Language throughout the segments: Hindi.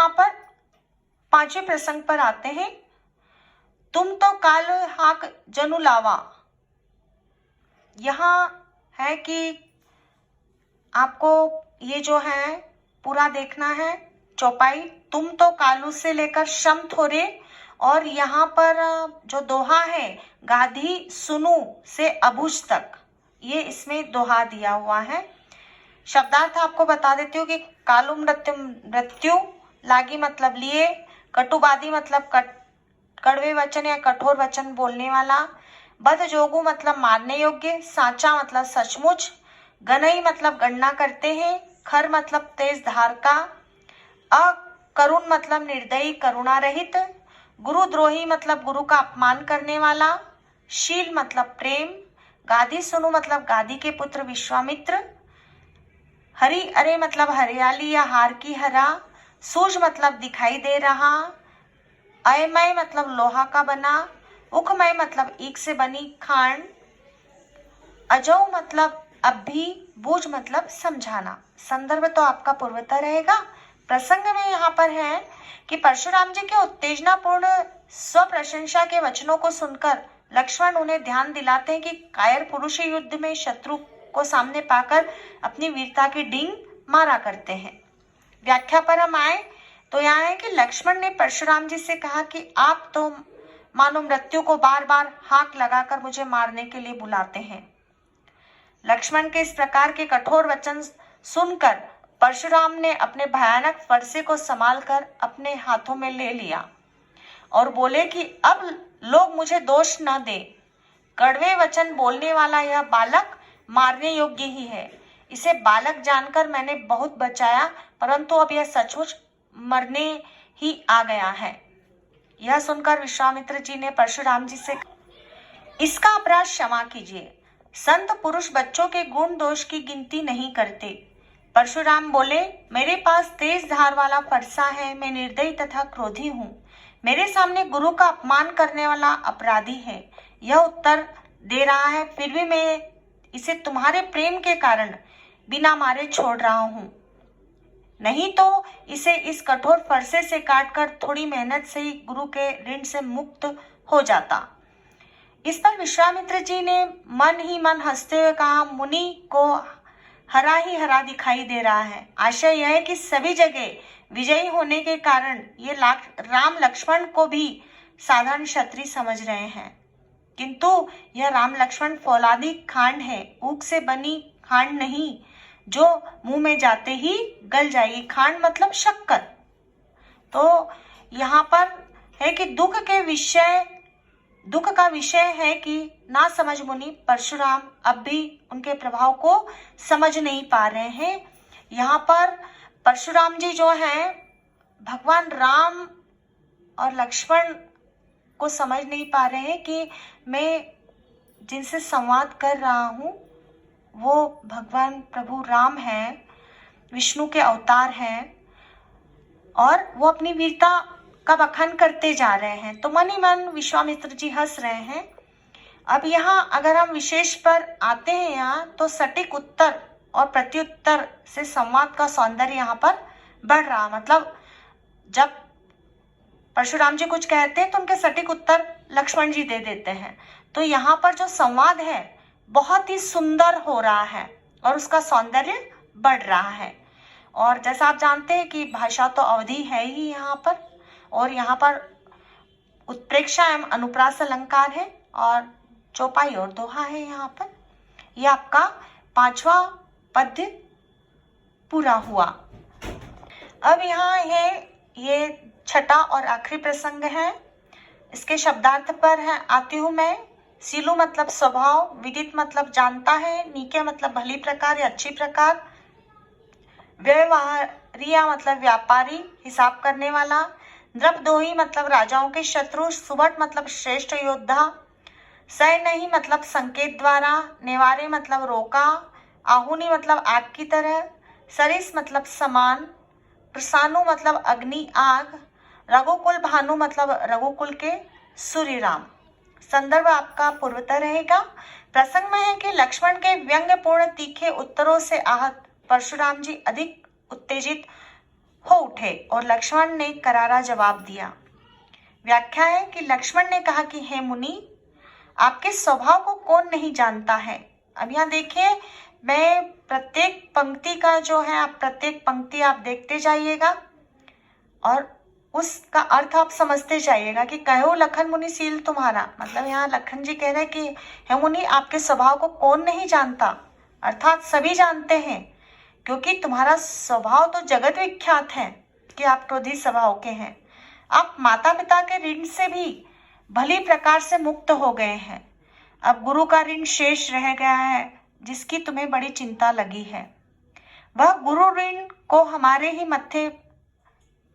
यहाँ पर पांचवें प्रसंग पर आते हैं। तुम तो काल हाक जनु लावा। यहाँ है कि आपको ये जो है पूरा देखना है चौपाई। तुम तो कालू से लेकर शम थोरे, और यहाँ पर जो दोहा है गाधी सुनु से अबुझ तक, ये इसमें दोहा दिया हुआ है। शब्दार्थ आपको बता देती हूँ कि कालू मृत्यु लागी मतलब लिए, कटुबादी मतलब कड़वे वचन या कठोर वचन बोलने वाला, बद जोगु मतलब मारने योग्य, साचा मतलब सचमुच, गनई मतलब गणना करते हैं, खर मतलब तेज धार का, अकरुण मतलब निर्दयी करुणा रहित, गुरुद्रोही मतलब गुरु का अपमान करने वाला, शील मतलब प्रेम, गादी सुनु मतलब गादी के पुत्र विश्वामित्र, हरी अरे मतलब हरियाली या हार की हरा, सूझ मतलब दिखाई दे रहा, अयमय मतलब लोहा का बना, उखमय मतलब ईख से बनी खांड, अजौ मतलब अभी, बूझ मतलब समझाना। संदर्भ तो आपका पूर्वता रहेगा। प्रसंग में यहाँ पर है कि परशुराम जी के उत्तेजनापूर्ण स्व प्रशंसा के वचनों को सुनकर लक्ष्मण उन्हें ध्यान दिलाते हैं कि कायर पुरुष युद्ध में शत्रु को सामने पाकर अपनी वीरता की डींग मारा करते हैं। व्याख्या पर हम आए तो यहाँ है कि लक्ष्मण ने परशुराम जी से कहा कि आप तो मानो मृत्यु को बार बार हाक लगाकर मुझे मारने के लिए बुलाते हैं। लक्ष्मण के इस प्रकार के कठोर वचन सुनकर परशुराम ने अपने भयानक फरसे को संभालकर अपने हाथों में ले लिया और बोले कि अब लोग मुझे दोष न दे। कड़वे वचन बोलने वाला यह बालक मारने योग्य ही है। इसे बालक जानकर मैंने बहुत बचाया, परंतु अब यह सचमुच मरने ही आ गया है। यह सुनकर विश्वामित्र जी ने परशुराम जी से इसका अपराध क्षमा कीजिए। संत पुरुष बच्चों के गुण दोष की गिनती नहीं करते। परशुराम बोले, मेरे पास तेज धार वाला फरसा है, मैं निर्दयी तथा क्रोधी हूँ। मेरे सामने गुरु का अपमान करने वाला अपराधी है। यह उत्तर दे रहा है, फिर भी मैं इसे तुम्हारे प्रेम के कारण बिना मारे छोड़ रहा हूँ, नहीं तो इसे इस कठोर फरसे से काटकर थोड़ी मेहनत से ही गुरु के ऋण से मुक्त हो जाता। इस पर विश्वामित्र जी ने मन ही मन हंसते हुए कहा, मुनि को हरा ही हरा दिखाई दे रहा है। आशय यह है कि सभी जगह विजयी होने के कारण ये राम लक्ष्मण को भी साधारण क्षत्रिय समझ रहे हैं, किंतु यह राम लक्ष्मण फौलादी खांड है, ऊख से बनी खांड नहीं जो मुंह में जाते ही गल जाएगी। खांड मतलब शक्कर। तो यहाँ पर है कि दुख का विषय है कि ना समझ मुनि परशुराम अब भी उनके प्रभाव को समझ नहीं पा रहे हैं। यहाँ पर परशुराम जी जो हैं भगवान राम और लक्ष्मण को समझ नहीं पा रहे हैं कि मैं जिनसे संवाद कर रहा हूँ वो भगवान प्रभु राम हैं, विष्णु के अवतार हैं, और वो अपनी वीरता का बखान करते जा रहे हैं। तो मन ही मन विश्वामित्र जी हंस रहे हैं। अब यहाँ अगर हम विशेष पर आते हैं यहाँ, तो सटीक उत्तर और प्रत्युत्तर से संवाद का सौंदर्य यहाँ पर बढ़ रहा। मतलब जब परशुराम जी कुछ कहते हैं तो उनके सटीक उत्तर लक्ष्मण जी दे देते हैं। तो यहाँ पर जो संवाद है बहुत ही सुंदर हो रहा है और उसका सौंदर्य बढ़ रहा है। और जैसा आप जानते हैं कि भाषा तो अवधि है ही यहाँ पर, और यहाँ पर उत्प्रेक्षा एवं अनुप्रास अलंकार है और चौपाई और दोहा है। यहाँ पर यह आपका 5वां पद्य पूरा हुआ। अब यहाँ है ये 6ठा और आखिरी प्रसंग है। इसके शब्दार्थ पर है आती हूँ मैं। सीलू मतलब स्वभाव, विदित मतलब जानता है, नीके मतलब भली प्रकार या अच्छी प्रकार, व्यवहारिया मतलब व्यापारी हिसाब करने वाला, द्रपदोही मतलब राजाओं के शत्रु, सुबट मतलब श्रेष्ठ योद्धा, सय नहीं मतलब संकेत द्वारा, नेवारे मतलब रोका, आहुनी मतलब आग की तरह, सरिस मतलब समान, प्रसानु मतलब अग्नि आग, रघुकुल भानु मतलब रघुकुल के सूर्य राम। संदर्भ आपका पूर्वता रहेगा। प्रसंग में है कि लक्ष्मण के व्यंग्यपूर्ण तीखे उत्तरों से आहत परशुराम जी अधिक उत्तेजित हो उठे और लक्ष्मण ने करारा जवाब दिया। व्याख्या है कि लक्ष्मण ने कहा कि हे मुनि, आपके स्वभाव को कौन नहीं जानता है। अब यहाँ देखिए, मैं प्रत्येक पंक्ति का जो है, आप प्रत्येक पंक्ति आप देखते जाइएगा और उसका अर्थ आप समझते जाइएगा कि कहो लखन मुनि सील तुम्हारा, मतलब यहाँ लखन जी कह रहे हैं कि हे मुनि, आपके स्वभाव को कौन नहीं जानता, अर्थात सभी जानते हैं, क्योंकि तुम्हारा स्वभाव तो जगत विख्यात है कि आप क्रोधी स्वभाव के हैं। आप माता पिता के ऋण से भी भली प्रकार से मुक्त हो गए हैं। अब गुरु का ऋण शेष रह गया है, जिसकी तुम्हें बड़ी चिंता लगी है। वह गुरु ऋण को हमारे ही मत्थे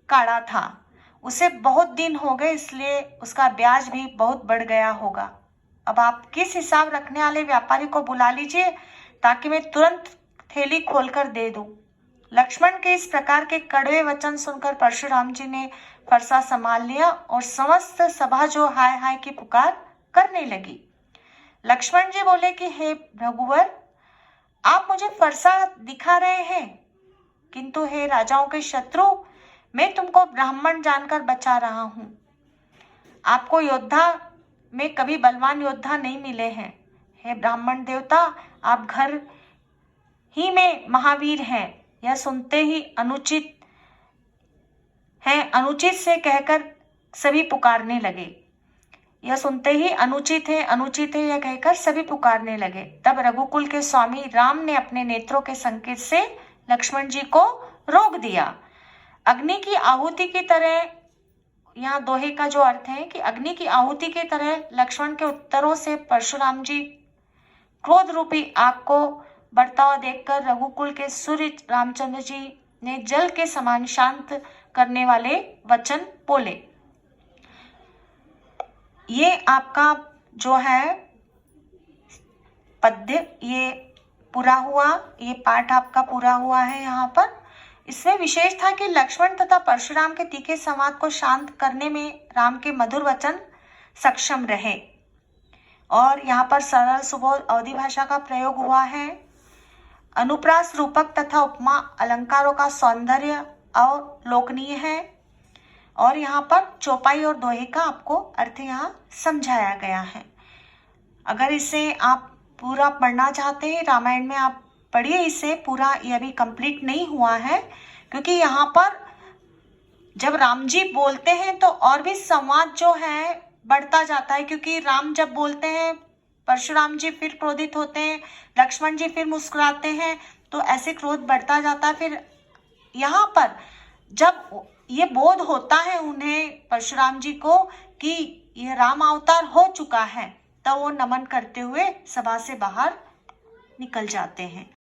काढ़ा था, उसे बहुत दिन हो गए, इसलिए उसका ब्याज भी बहुत बढ़ गया होगा। अब आप किस हिसाब रखने वाले व्यापारी को बुला लीजिए ताकि मैं तुरंत थैली खोलकर दे दूं। लक्ष्मण के इस प्रकार के कड़वे वचन सुनकर परशुराम जी ने फरसा संभाल लिया और समस्त सभा जो हाय हाय की पुकार करने लगी। लक्ष्मण जी बोले कि हे रघुवर, आप मुझे फरसा दिखा रहे हैं, किंतु हे राजाओं के शत्रु, मैं तुमको ब्राह्मण जानकर बचा रहा हूं। आपको योद्धा में कभी बलवान योद्धा नहीं मिले हैं। हे ब्राह्मण देवता, आप घर ही में महावीर हैं, यह सुनते ही अनुचित है, अनुचित से कहकर सभी पुकारने लगे। यह सुनते ही अनुचित है यह कहकर सभी पुकारने लगे। तब रघुकुल के स्वामी राम ने अपने नेत्रों के संकेत से लक्ष्मण जी को रोक दिया। अग्नि की आहुति की तरह, यहाँ दोहे का जो अर्थ है कि अग्नि की आहुति की तरह लक्ष्मण के उत्तरों से परशुराम जी क्रोध रूपी आग को बढ़ता हुआ देखकर रघुकुल के सूर्य रामचंद्र जी ने जल के समान शांत करने वाले वचन बोले। ये आपका जो है पद्य ये पूरा हुआ, ये पाठ आपका पूरा हुआ है। यहाँ पर इसमें विशेष था कि लक्ष्मण तथा परशुराम के तीखे संवाद को शांत करने में राम के मधुर वचन सक्षम रहे और यहाँ पर सरल सुबोध अवधि भाषा का प्रयोग हुआ है। अनुप्रास रूपक तथा उपमा अलंकारों का सौंदर्य अवलोकनीय है और यहाँ पर चौपाई और दोहे का आपको अर्थ यहाँ समझाया गया है। अगर इसे आप पूरा पढ़ना चाहते हैं, रामायण में आप पढ़िए इसे पूरा, यह भी कंप्लीट नहीं हुआ है, क्योंकि यहाँ पर जब राम जी बोलते हैं तो और भी संवाद जो है बढ़ता जाता है, क्योंकि राम जब बोलते हैं परशुराम जी फिर क्रोधित होते हैं, लक्ष्मण जी फिर मुस्कुराते हैं, तो ऐसे क्रोध बढ़ता जाता है। फिर यहाँ पर जब ये बोध होता है उन्हें परशुराम जी को कि ये राम अवतार हो चुका है, तब वो नमन करते हुए सभा से बाहर निकल जाते हैं।